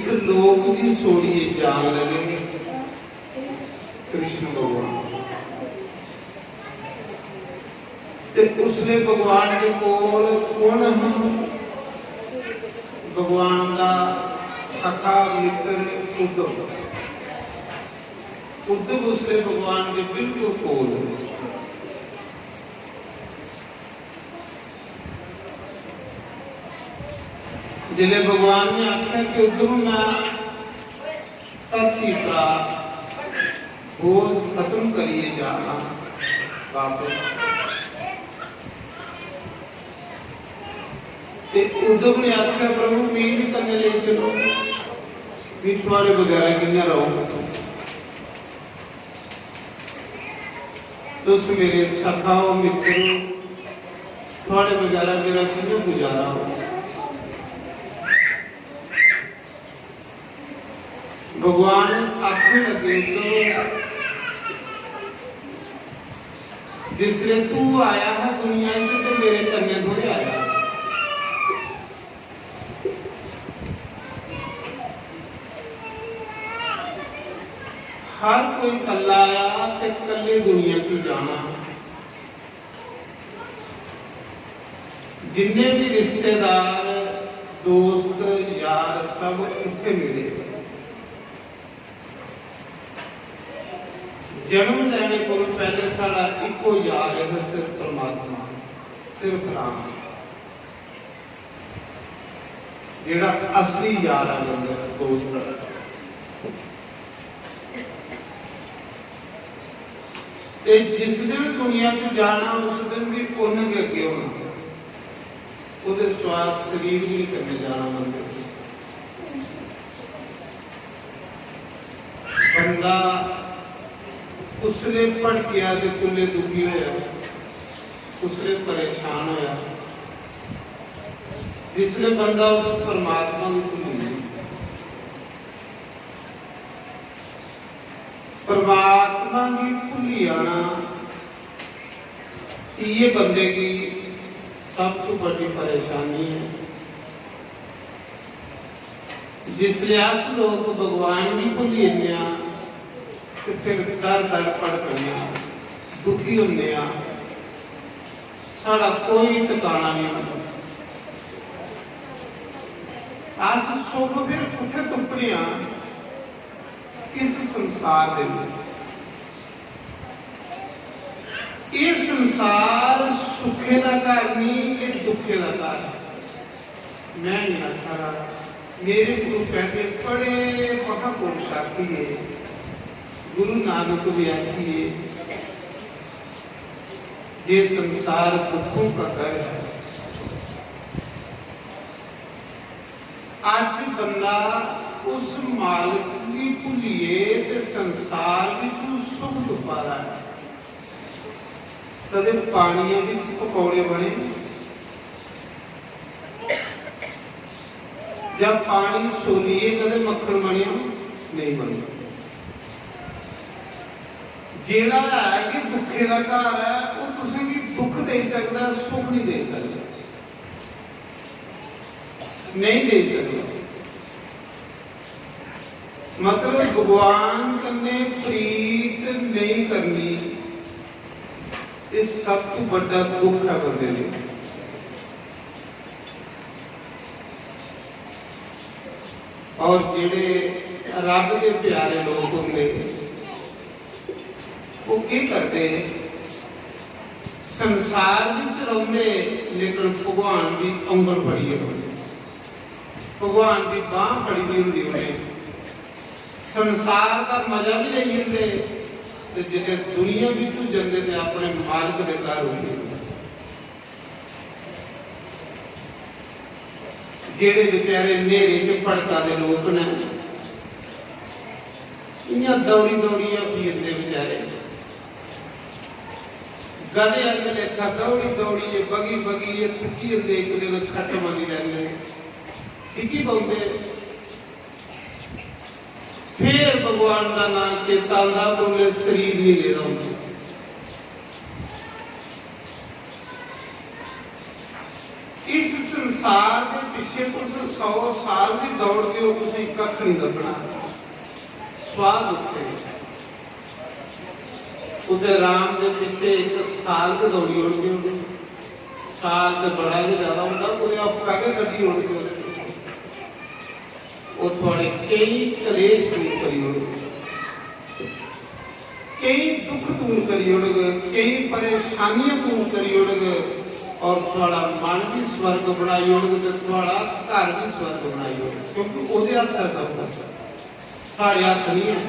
इस लोक की सोड़ी जान लगे कृष्ण भगवान ते उसने भगवान के कोल कौन हम भगवान का सखा मित्र उद्धव उद्धव उसने भगवान के बिल्कुल कोल जिले भगवान ने आख्या कि उद्धव मैं धरती पर बोझ खत्म करिए जाना वापस उद्धव ने आख्या प्रभु मैं भी करने ले चलो भी थोड़े बगैर कि रहो तुस मेरे सखाओ मित्रों थोड़े बगैर मेरा कि गुजारा हो भगवान आखने लगे तो जिसले तू आया है दुनिया से तो मेरे कन्या थोड़े आया हर कोई कल्ला आया ते कल्ले दुनिया की जाना जिन्ने भी रिश्तेदार दोस्त यार सब इत्थे मिले जन्म लेने को पहले साड़ा इको यार है सिर्फ परमात्मा सिर्फ राम जेड़ा असली यार है बंदा दोस्त ते जिस दिन दुनिया को जाना उस दिन भी पुण्य के अगे होना उधर श्वास शरीर भी करने जाना बंदे बंदा उसने पढ़ किया तो तुले दुखी होया उसने परेशान होया जिसने बंदा उस परमात्मा को भूल परमात्मा की भूली आना ये बंदे की सब तो बड़ी परेशानी है जिसले अस लोग भगवान की भूली तो फिर दर दर पड़ पड़े दुखी होने साड़ा कोई ठिकाना नहीं होता अस सुख फिर कुत्थे तुपने किस संसार दे ये संसार सुखे का घर नहीं ये दुखे का घर मैं नहीं आखा मेरे गुरु कहते बड़े महापुरुषार्थी है गुरु नानक भी आखिए ये संसार दुखों का घर है आज बंदा उस मालिक की भूलिए ते संसार विच सुख दुपा रहा है कदे पानियों विच पकौड़े बने जब पानी सोलिए कदे मक्खन बने नहीं बने जेड़ा है कि दुखे का घर है वो तुसें भी दुख दे सकता सुख नहीं दे सकता नहीं दे सकता मतलब भगवान कन्ने प्रीत नहीं करनी ये सब तो बड़ा दुख है बंदे ने और जेड़े रब के प्यारे लोग होंगे वो क्या करते संसार विच रहिंदे लेकिन भगवान की उंगल फड़ी होती भगवान की बांह फड़ी होती उन्हें संसार का मजा भी नहीं लेते जिसे दुनिया भी जाते थे अपने मालिक के घर होते जेड़े बेचारे नेरे च भड़का दे लोग ने इन्हां दौड़ी दौड़िया फिरते बेचारे गधे अंग लेखा दौड़ी दौड़ी ये बगी बगी ये थकी देख ले खट बनी रहने ठीक बोलते फिर भगवान का नाम चेता आता बोले शरीर नहीं ले रहा इस संसार संसार के पिछे तुस 100 साल भी दौड़ के तुम कख नहीं लगना स्वाद उत्ते राम के पिछे 1 साल के दौड़ी उड़ गए साल तो बड़ा ही ज्यादा होंगे पूरे हफ्ता के गड्डी उड़ गई वो थोड़े कई कलेश दूर करी उड़ गए कई दुख दूर करी उड़ गए कई परेशानियां दूर करी उड़ गए और थोड़ा मन भी स्वर्ग बनाई उड़ गए थोड़ा घर भी स्वर्ग बनाई उड़ गए क्योंकि वो हाथ है सब कुछ साढ़े हाथ नहीं है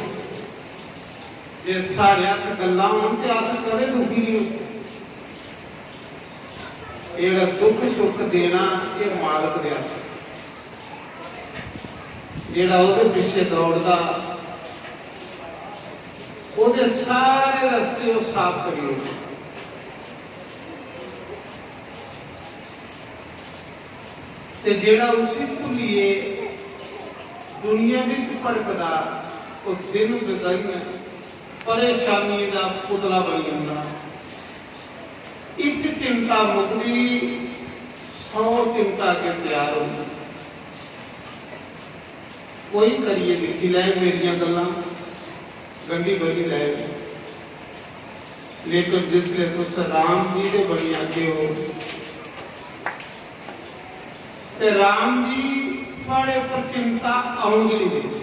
जे साढ़े हाथ गल्लां होण ते अस कदे दुखी नहीं होते ये दुख सुख देना ये मालक दे हाथ जेड़ा ਉਹਦੇ ਪਿੱਛੇ ਦੌੜਦਾ ਉਹਦੇ ਸਾਰੇ ਰਸਤੇ ਉਹ ਸਾਫ਼ ਕਰੀ ਹੋਵੇ ਤੇ ਜਿਹੜਾ ਉਸੇ ਭੁੱਲੀਏ ਦੁਨੀਆ ਵਿੱਚ ਭੜਕਦਾ ਉਹ ਦਿਨ ਵਿਦਾਈਆਂ ਪਰੇਸ਼ਾਨੀ ਦਾ ਪੁਤਲਾ ਬਣ ਜਾਂਦਾ ਇੱਕ ਚਿੰਤਾ ਮੁਕਦੀ 100 चिंता के तैयार हो कोई करिए लिखी लै मेरिया गल्लां गंदी बनी लै लेकिन जिसले तुस राम जी के बनी आगे हो ते राम जी थोड़े पर चिंता आउंगी नहीं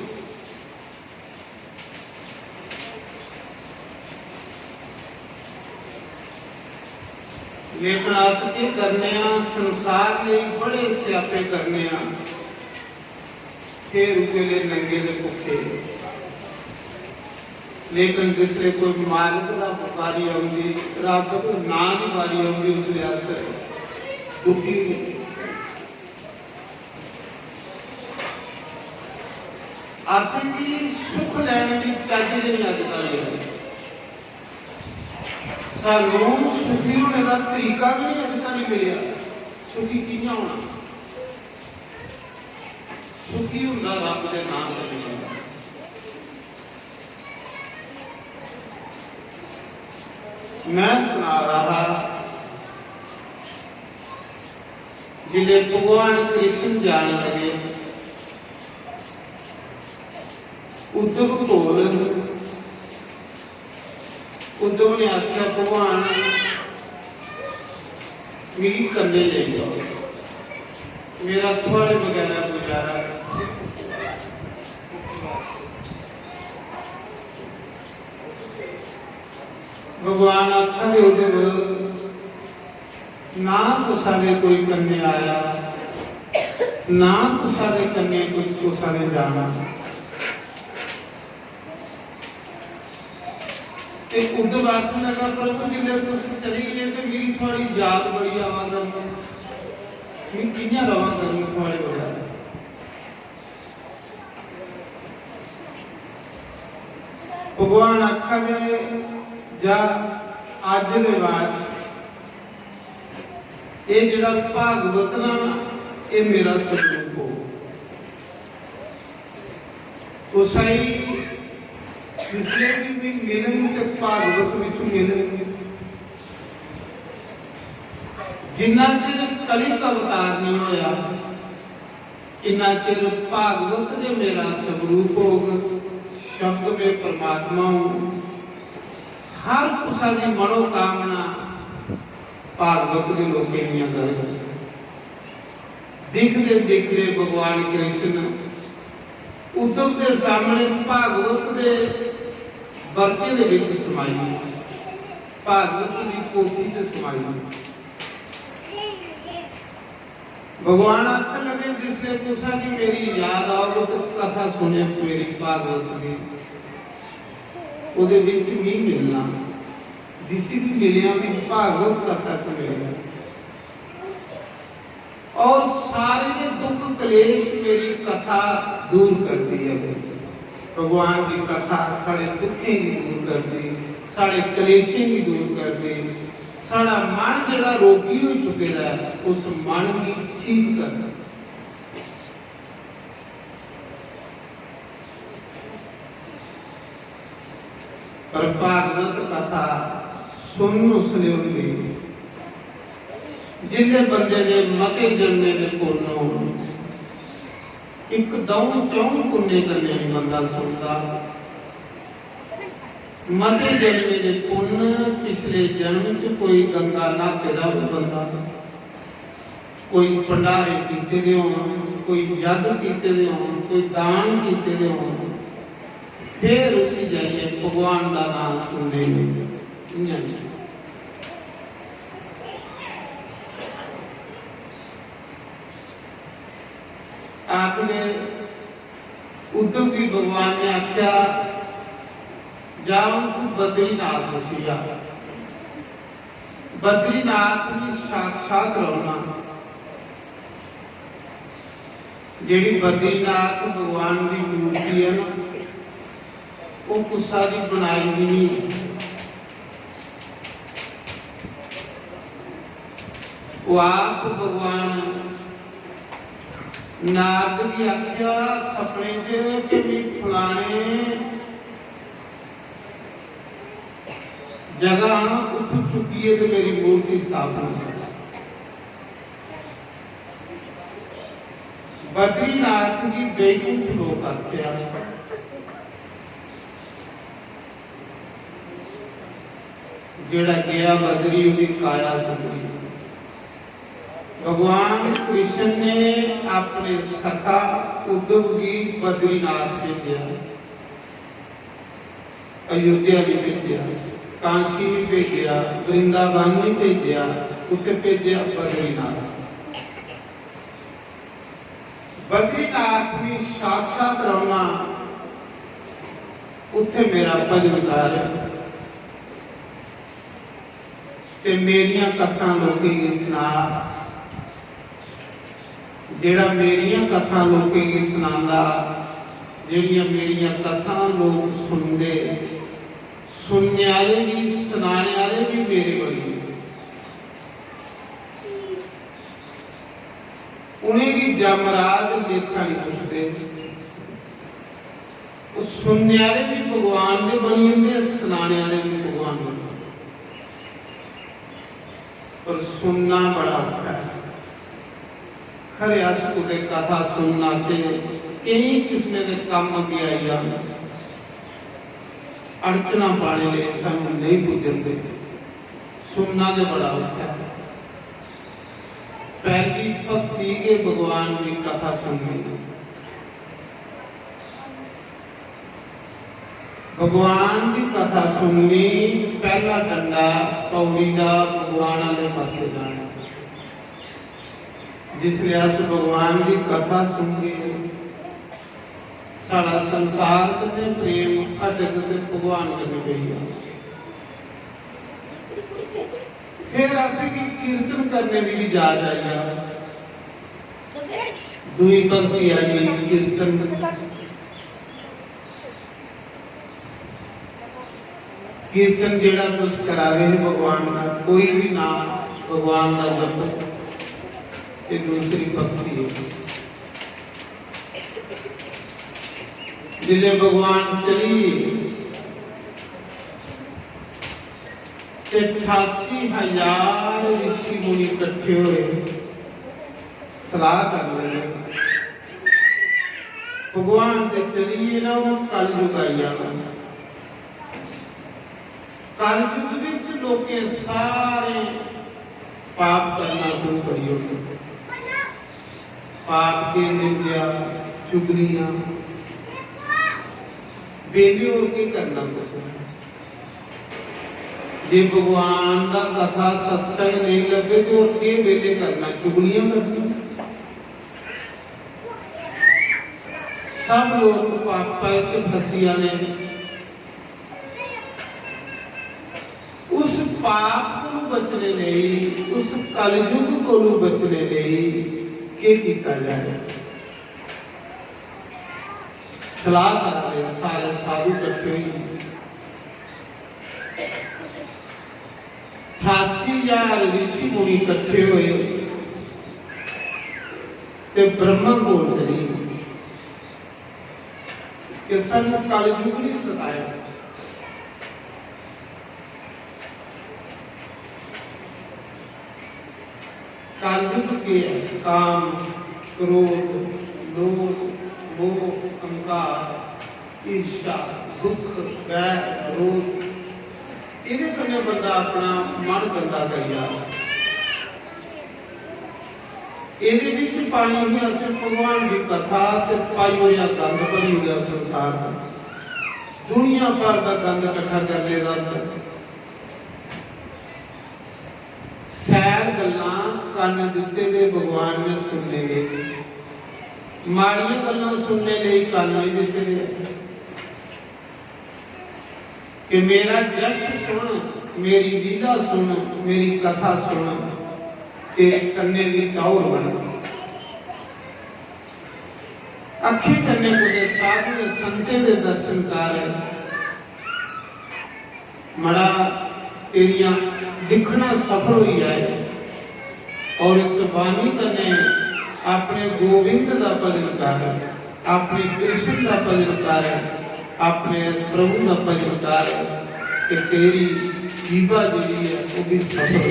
लेकिन अस की करने संसार लिए बड़े स्यापे करने फिर उगले नंगे दे भुखे लेकिन जिसले कोई मालिक का बारी आती रब ना की बारी आती उसले अस दुखी असें की सुख लैने की चज नहीं अजकल सानू सुखी होने का तरीका भी नहीं अभी तक मिले सुखी कियां होना सुखी होंदा रब के नाम करके मैं सुना रहा जिले भगवान कृष्ण जान लगे उद्धव बोल उद्धव ने आख्या भगवान मेरी कन्ने ले जाओ मेरा थोड़े वगैरह गुजारा भगवान आखा दे उद्धव ना तो सारे कोई कन्ने आया ना तो सारे कन्ने कुछ को सारे जाना उद्धव आखने लगा प्रभु जिले तुम चली गए तो मेरी थोड़ी याद बड़ी आवाज मैं कियां रवा करूँ थोड़े बड़ा भगवान आखा दे जा अज दे बाद ये जिहड़ा भागवत ना ये मेरा स्वरूप हो उसाई जिसले भी मिलेंगे तो भागवत विचों मिलेंगे जिन्ना चिर कली का अवतार नहीं होया इन्ना चिर भागवत जो मेरा स्वरूप होगा शब्द में परमात्मा हो हर कुसा की मनोकामना भागवत के लोग करेगा दिखते दिखते भगवान कृष्ण उद्धव के सामने भागवत के वर्के दे विच समाई भागवत की पोथी च समाई भगवान आखन लगे जिसले तुसा जी मेरी याद आओगे तो कथा सुने मेरी भागवत की उहदे विच नहीं मिलना जिसी भी मिलिया भी भागवत कथा च मिलेगा और सारे के दुख क्लेश मेरी कथा दूर करती है भगवान की कथा साढ़े दुखे की दूर करती साढ़े कलेशे की दूर करती साड़ा मन जड़ा रोगी हो चुके उस मन की ठीक करता पर भागवत कथा सुन उसने जिन्ने बंदे ने मते जन्मे दे पुण्य एक दौं चौं पुण्य करने नहीं बंदा सुनता। मते जन्मे दे पुण्य पिछले जन्म च कोई गंगा नहाते दा बंदा, कोई भंडारे कीते दे होण, कोई यज्ञ कीते दे होण, कोई दान कीते दे होण, फिर उसी जाइए भगवान का नाम सुनने में। आखिर उद्धव भी भगवान ने आख्या जाओ तू बद्रीनाथ हो जा। बद्रीनाथ भी साक्षात रौना, जेड़ी बद्रीनाथ भगवान की मूर्ति है ना, वो कुसा की बनाई भी नहीं। वो आप भगवान नारद भी आख्या सपने च कि भी फलाने जगह उठ चुकी है तो मेरी मूर्ति स्थापना कर। बद्रीनाथ की बैकुंठ लोक आख्या, जेड़ा गया बद्री उसकी काया सुधरी। भगवान कृष्ण ने अपने सखा उद्धव की बद्रीनाथ भेजा, अयोध्या भी भेजा, काशी भी भेजा, वृंदावन भी भेजा, उसे भेजा बद्रीनाथ। बद्रीनाथ भी साक्षात रमना, उथे मेरा भजन कर ते मेरिया कथा लोकें की सुना। जेड़ा मेरिया कथा लोकें की सुनांदा, जेड़ियां मेरिया कथा लोग सुनते, सुनने वाले भी सुनाने वाले भी मेरे बड़ी, उन्हें की जमराज लेखा नहीं पूछते। सुनने वाले भी भगवान ने बनी होंगे, सुनाने वाले भी भगवान बने। पर सुनना बड़ा औखा है। खरे अस उदे कथा सुनना चाहिए। कई किस्म के काम अगे आई जाने, अड़चना पाने लिए सानू नहीं बुझते। सुनना जो बड़ा औखा है। पहली भक्ति के भगवान की कथा सुननी, भगवान की कथा सुननी। पहला डंडा पौड़ी का भगवान वाले पासे जाना। जिसलिए अस भगवान की कथा सुनगे, सारा संसार कने प्रेम अटक ते भगवान कने गई। फिर असी की कीर्तन करने की भी जाच आई। दुई भक्ति आई कीर्तन। कीर्तन जेड़ा कुछ करावे भगवान का, कोई भी नाम भगवान का जप, ये दूसरी भक्ति है। जिले भगवान चली 88,000 ऋषि मुनि इकट्ठे हुए, सलाह कर रहे भगवान ते चलिए ना, कल युग आई जाना। कल युग विच लोके सारे पाप करना शुरू करियो। पाप के निंदा चुगलियां बेली होके करना पसंद। जे भगवान का कथा सत्संग नहीं लगे तो के बेले करना चुगलियां करनी। सब लोग पापा च फसिया ने। उस पाप को बचने लिए, उस कलयुग को बचने लिए के किया जाए। सलाह कर रहे सारे साधु इकट्ठे हुए। 88,000 ऋषि मुनि इकट्ठे हुए ते ब्रह्मा कोल चली कि सानू कलयुग नहीं सताया। चुके हैं, काम, क्रोध, लोभ, मोह, अहंकार, ईर्ष्या, दुख, वैर, क्रोध, इहदे कन्नै बंदा अपना मन गंदा करी जा। ਇਹਦੇ ਵਿੱਚ ਪਾਣੀ ਹੋਇਆ ਸਿਰਫ ਭਗਵਾਨ ਦੀ ਕਥਾ ਤੇ ਪਾਈ ਹੋਇਆ ਗੰਦ ਭਰੀ ਹੋਇਆ ਸੰਸਾਰ ਦਾ, ਦੁਨੀਆ ਭਰ ਦਾ ਗੰਦ ਇਕੱਠਾ ਕਰ ਲੇਦਾ। ਸੈਰ ਗੱਲਾਂ ਕੰਨ ਦਿੱਤੇ ਦੇ ਭਗਵਾਨ ਨੇ ਸੁਣਨੇ ਲਈ, ਮਾੜੀਆਂ ਗੱਲਾਂ ਸੁਣਨੇ ਲਈ ਕੰਨ ਨਹੀਂ ਦਿੱਤੇ ਦੇ। ਕਿ ਮੇਰਾ ਜਸ਼ ਸੁਣ, ਮੇਰੀ ਲੀਲਾ ਸੁਣ, ਮੇਰੀ ਕਥਾ ਸੁਣ ਤੇ ਕੰਨੇ ਦੀ ਟੌਰ ਬਣ। ਅੱਖੀ ਕੰਨੇ ਕੋਲੇ ਸਾਧੂ ਦੇ ਸੰਤੇ ਦੇ ਦਰਸ਼ਨ ਕਰ, ਮੜਾ तेरिया दिखना सफल हो जाए। और इस बानी कन्ने अपने गोविंद का भजन कर, अपने कृष्ण का भजन कर, अपने प्रभु का भजन कर कि तेरी जीवा जी है वो भी सफल हो।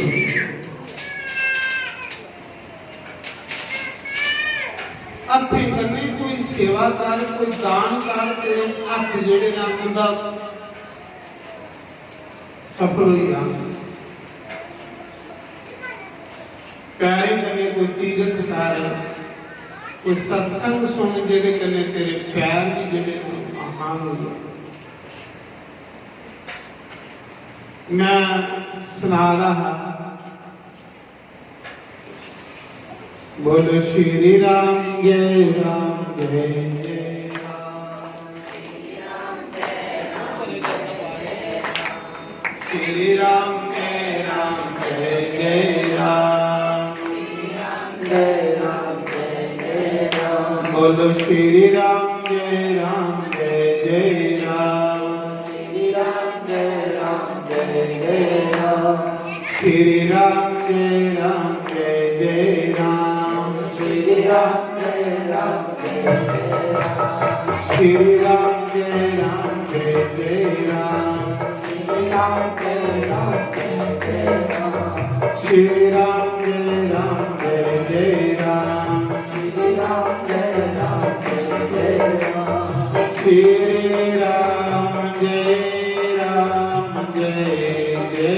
हथे करने कोई सेवा कर, कोई दान कर, तेरे हथ जेड़े ना बंदा सफल हो जा। पैरे कने कोई तीरथ कर, कोई सत्संग सुन जेदे कने तेरे पैर भी जेड़े आसान हो जाए। मैं सुना रहा, बोलो श्री राम जय राम जय जय श्री राम जय राम जय जय राम, जय राम जय जय राम। बोलो श्री राम जय राम जय जय राम, श्री राम जय राम जय जय राम। श्री राम जय राम जय जय राम, श्री राम जय राम जय जय राम। श्री राम जय राम जय जय राम, श्री राम जय राम जय जय राम। श्री राम जय राम जय जय राम, श्री राम जय राम जय जय राम। श्री राम जय राम जय जय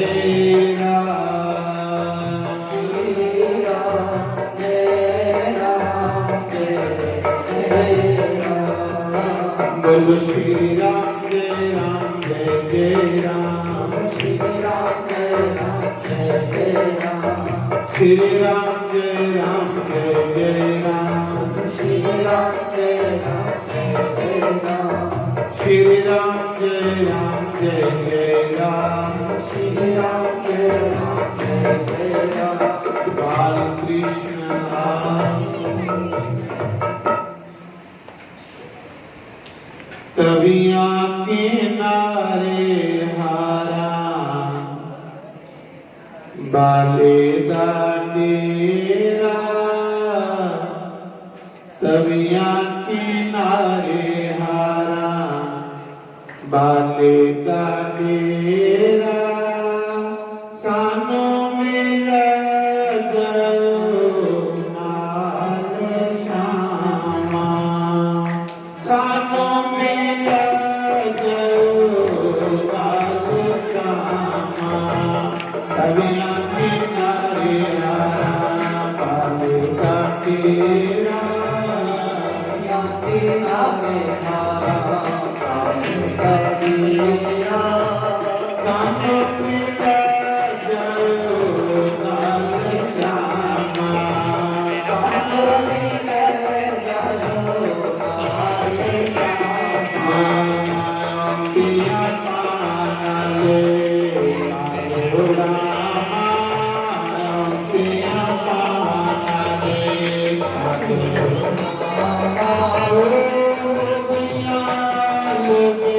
राम, श्री राम जय राम जय जय राम। बोलो श्री राम जय राम जय जय राम, श्री राम जय राम जय जय राम। श्री राम जय राम जय जय राम, श्री राम जय राम जय जय राम। श्री राम जय राम जय जय राम, श्री राम जय राम जय जय राम। बाल कृष्ण नाम तबिया के नारे हारा, बाले दा डेरा। तबिया के नारे हारा, बाले दा डेरा। सानू मिल जाओ नाल श्यामा, सानू मिल जाओ नाल श्यामा। तबिया के नारे हारा, बाले दा डेरा। तबिया के नारे हारा, बाले दा डेरा।